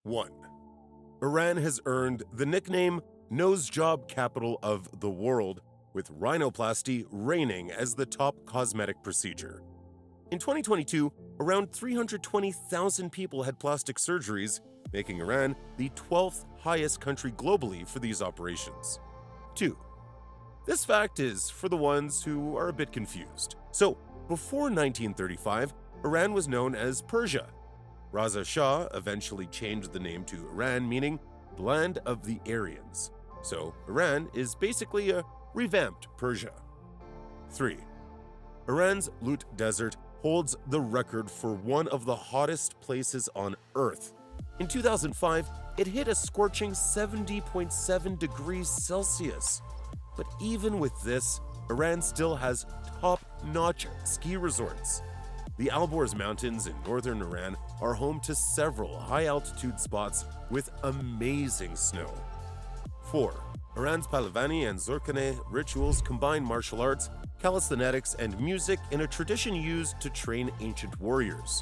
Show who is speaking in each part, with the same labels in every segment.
Speaker 1: 1. Iran has earned the nickname Nose Job Capital of the World, with rhinoplasty reigning as the top cosmetic procedure. In 2022, around 320,000 people had plastic surgeries, making Iran the 12th highest country globally for these operations. 2. This fact is for the ones who are a bit confused. So, before 1935, Iran was known as Persia. Raza Shah eventually changed the name to Iran, meaning land of the Aryans. So, Iran is basically a revamped Persia. 3. Iran's Lut Desert holds the record for one of the hottest places on Earth. In 2005, it hit a scorching 70.7 degrees Celsius. But even with this, Iran still has top-notch ski resorts. The Alborz Mountains in northern Iran are home to several high-altitude spots with amazing snow. 4. Iran's Pahlevani and Zoorkhaneh rituals combine martial arts, calisthenics, and music in a tradition used to train ancient warriors.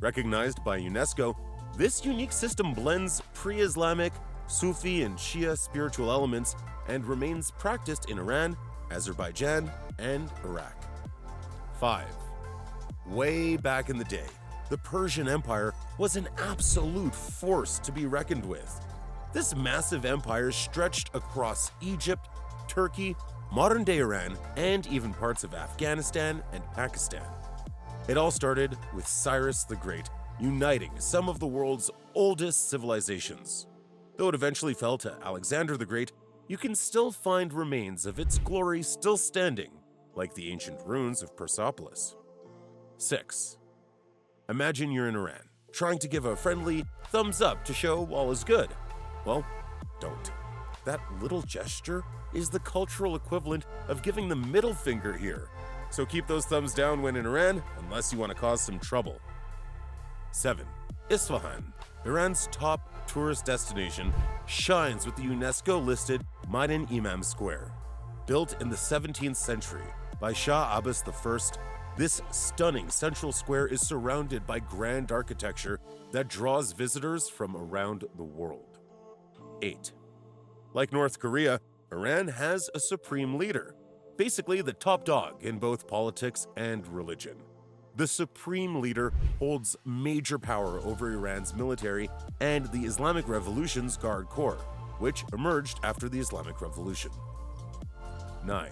Speaker 1: Recognized by UNESCO, this unique system blends pre-Islamic, Sufi, and Shia spiritual elements and remains practiced in Iran, Azerbaijan, and Iraq. 5. Way back in the day, the Persian Empire was an absolute force to be reckoned with. This massive empire stretched across Egypt, Turkey, modern-day Iran, and even parts of Afghanistan and Pakistan. It all started with Cyrus the Great uniting some of the world's oldest civilizations. Though it eventually fell to Alexander the Great, you can still find remains of its glory still standing, like the ancient ruins of Persepolis. 6. Imagine you're in Iran, trying to give a friendly thumbs up to show all is good. Well, don't. That little gesture is the cultural equivalent of giving the middle finger here. So keep those thumbs down when in Iran, unless you want to cause some trouble. 7. Isfahan, Iran's top tourist destination, shines with the UNESCO-listed Maidan Imam Square. Built in the 17th century by Shah Abbas I, this stunning central square is surrounded by grand architecture that draws visitors from around the world. 8. Like North Korea, Iran has a supreme leader, basically the top dog in both politics and religion. The supreme leader holds major power over Iran's military and the Islamic Revolution's Guard Corps, which emerged after the Islamic Revolution. 9.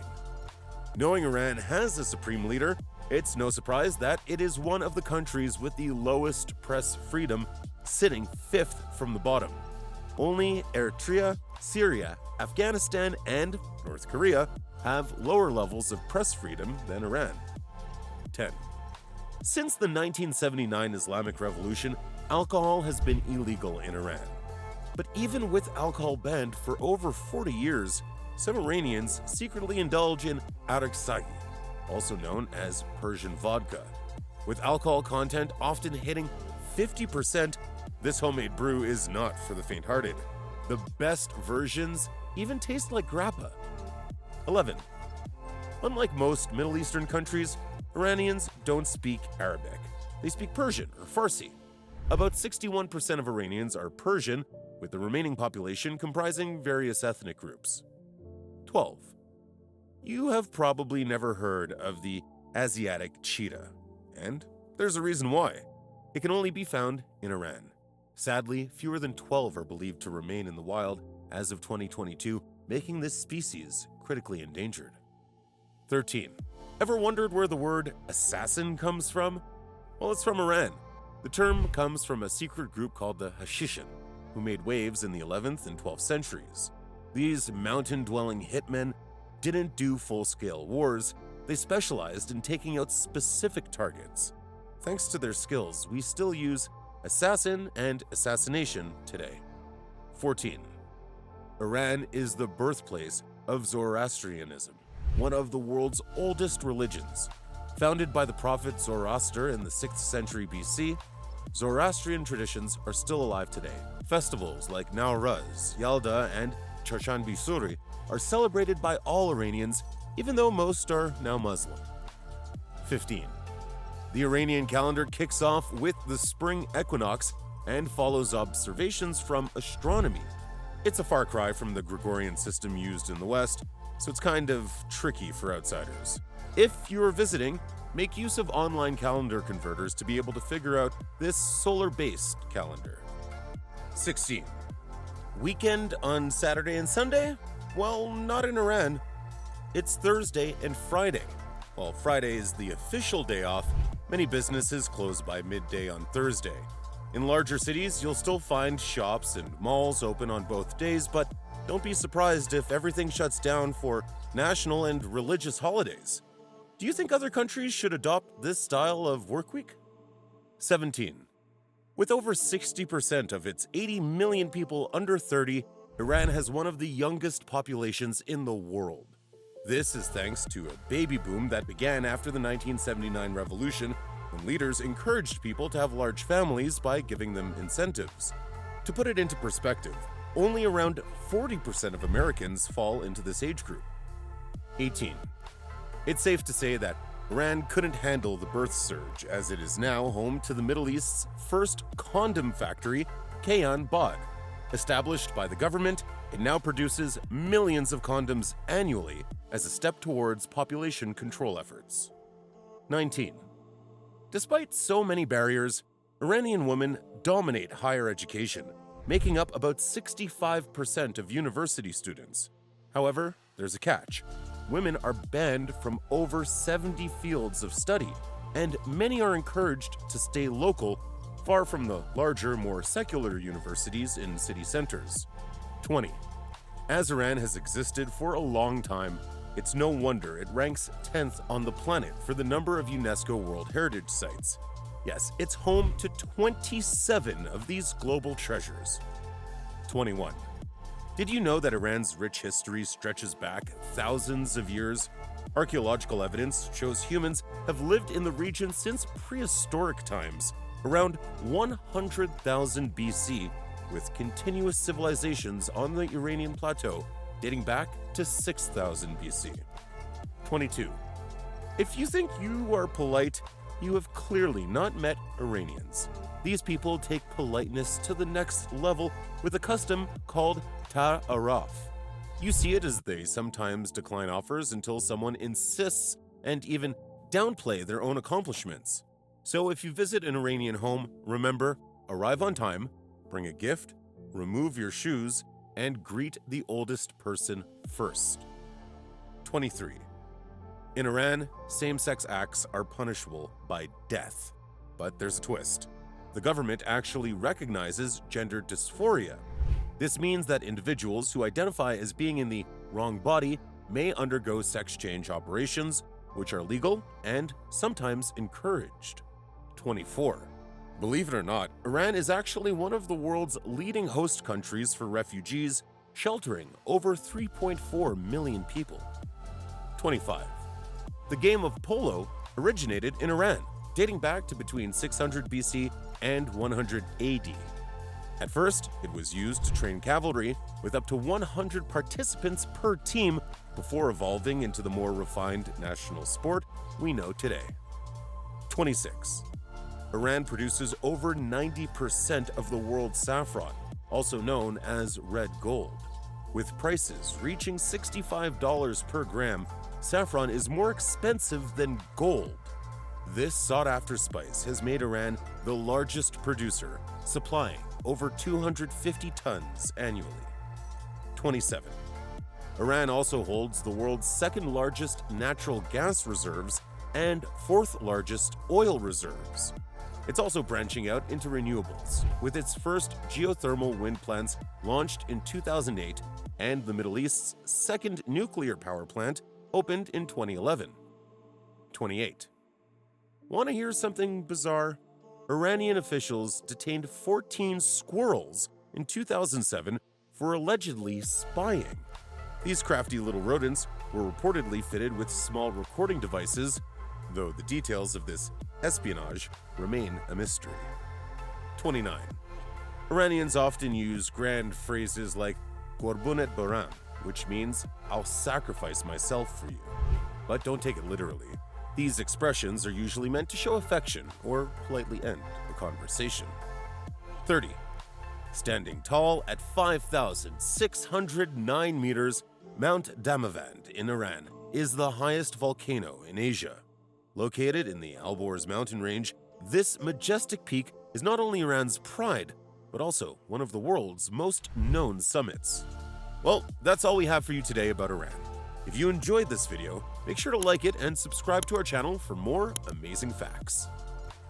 Speaker 1: Knowing Iran has a supreme leader, it's no surprise that it is one of the countries with the lowest press freedom, sitting 5th from the bottom. Only Eritrea, Syria, Afghanistan, and North Korea have lower levels of press freedom than Iran. 10. Since the 1979 Islamic Revolution, alcohol has been illegal in Iran. But even with alcohol banned for over 40 years, some Iranians secretly indulge in Aragh Sagi, also known as Persian vodka. With alcohol content often hitting 50%, this homemade brew is not for the faint-hearted. The best versions even taste like grappa. 11. Unlike most Middle Eastern countries, Iranians don't speak Arabic. They speak Persian or Farsi. About 61% of Iranians are Persian, with the remaining population comprising various ethnic groups. 12. You have probably never heard of the Asiatic cheetah, and there's a reason why. It can only be found in Iran. Sadly, fewer than 12 are believed to remain in the wild as of 2022, making this species critically endangered. 13. Ever wondered where the word assassin comes from? Well, it's from Iran. The term comes from a secret group called the Hashishin, who made waves in the 11th and 12th centuries. These mountain-dwelling hitmen didn't do full-scale wars, they specialized in taking out specific targets. Thanks to their skills, we still use assassin and assassination today. 14. Iran is the birthplace of Zoroastrianism, one of the world's oldest religions. Founded by the prophet Zoroaster in the 6th century BC, Zoroastrian traditions are still alive today. Festivals like Nowruz, Yalda, and Chorchan Bisuri are celebrated by all Iranians, even though most are now Muslim. 15. The Iranian calendar kicks off with the spring equinox and follows observations from astronomy. It's a far cry from the Gregorian system used in the West, so it's kind of tricky for outsiders. If you're visiting, make use of online calendar converters to be able to figure out this solar-based calendar. 16. Weekend on Saturday and Sunday? Well, not in Iran. It's Thursday and Friday. While Friday is the official day off, many businesses close by midday on Thursday. In larger cities, you'll still find shops and malls open on both days, but don't be surprised if everything shuts down for national and religious holidays. Do you think other countries should adopt this style of work week? 17. With over 60% of its 80 million people under 30, Iran has one of the youngest populations in the world. This is thanks to a baby boom that began after the 1979 revolution, when leaders encouraged people to have large families by giving them incentives. To put it into perspective, only around 40% of Americans fall into this age group. 18. It's safe to say that Iran couldn't handle the birth surge, as it is now home to the Middle East's first condom factory, Kayan Bod. Established by the government, it now produces millions of condoms annually as a step towards population control efforts. 19. Despite so many barriers, Iranian women dominate higher education, making up about 65% of university students. However, there's a catch. Women are banned from over 70 fields of study, and many are encouraged to stay local, far from the larger, more secular universities in city centers. 20. As Iran has existed for a long time, it's no wonder it ranks 10th on the planet for the number of UNESCO World Heritage Sites. Yes, it's home to 27 of these global treasures. 21. Did you know that Iran's rich history stretches back thousands of years? Archaeological evidence shows humans have lived in the region since prehistoric times, around 100,000 BC, with continuous civilizations on the Iranian plateau dating back to 6,000 BC. 22. If you think you are polite, you have clearly not met Iranians. These people take politeness to the next level with a custom called ta'aruf. You see it as they sometimes decline offers until someone insists and even downplay their own accomplishments. So if you visit an Iranian home, remember, arrive on time, bring a gift, remove your shoes, and greet the oldest person first. 23. In Iran, same-sex acts are punishable by death. But there's a twist. The government actually recognizes gender dysphoria. This means that individuals who identify as being in the wrong body may undergo sex change operations, which are legal and sometimes encouraged. 24. Believe it or not, Iran is actually one of the world's leading host countries for refugees, sheltering over 3.4 million people. 25. The game of Polo originated in Iran, dating back to between 600 BC and 100 AD. At first, it was used to train cavalry with up to 100 participants per team before evolving into the more refined national sport we know today. 26. Iran produces over 90% of the world's saffron, also known as red gold. With prices reaching $65 per gram, saffron is more expensive than gold. This sought-after spice has made Iran the largest producer, supplying over 250 tons annually. 27. Iran also holds the world's second-largest natural gas reserves and fourth-largest oil reserves. It's also branching out into renewables, with its first geothermal wind plants launched in 2008 and the Middle East's second nuclear power plant opened in 2011. 28. Want to hear something bizarre? Iranian officials detained 14 squirrels in 2007 for allegedly spying. These crafty little rodents were reportedly fitted with small recording devices, though the details of this espionage remain a mystery. 29. Iranians often use grand phrases like "Qurbunet baram," which means "I'll sacrifice myself for you." But don't take it literally. These expressions are usually meant to show affection or politely end the conversation. 30. Standing tall at 5,609 meters, Mount Damavand in Iran is the highest volcano in Asia. Located in the Alborz mountain range, this majestic peak is not only Iran's pride, but also one of the world's most known summits. Well, that's all we have for you today about Iran. If you enjoyed this video, make sure to like it and subscribe to our channel for more amazing facts.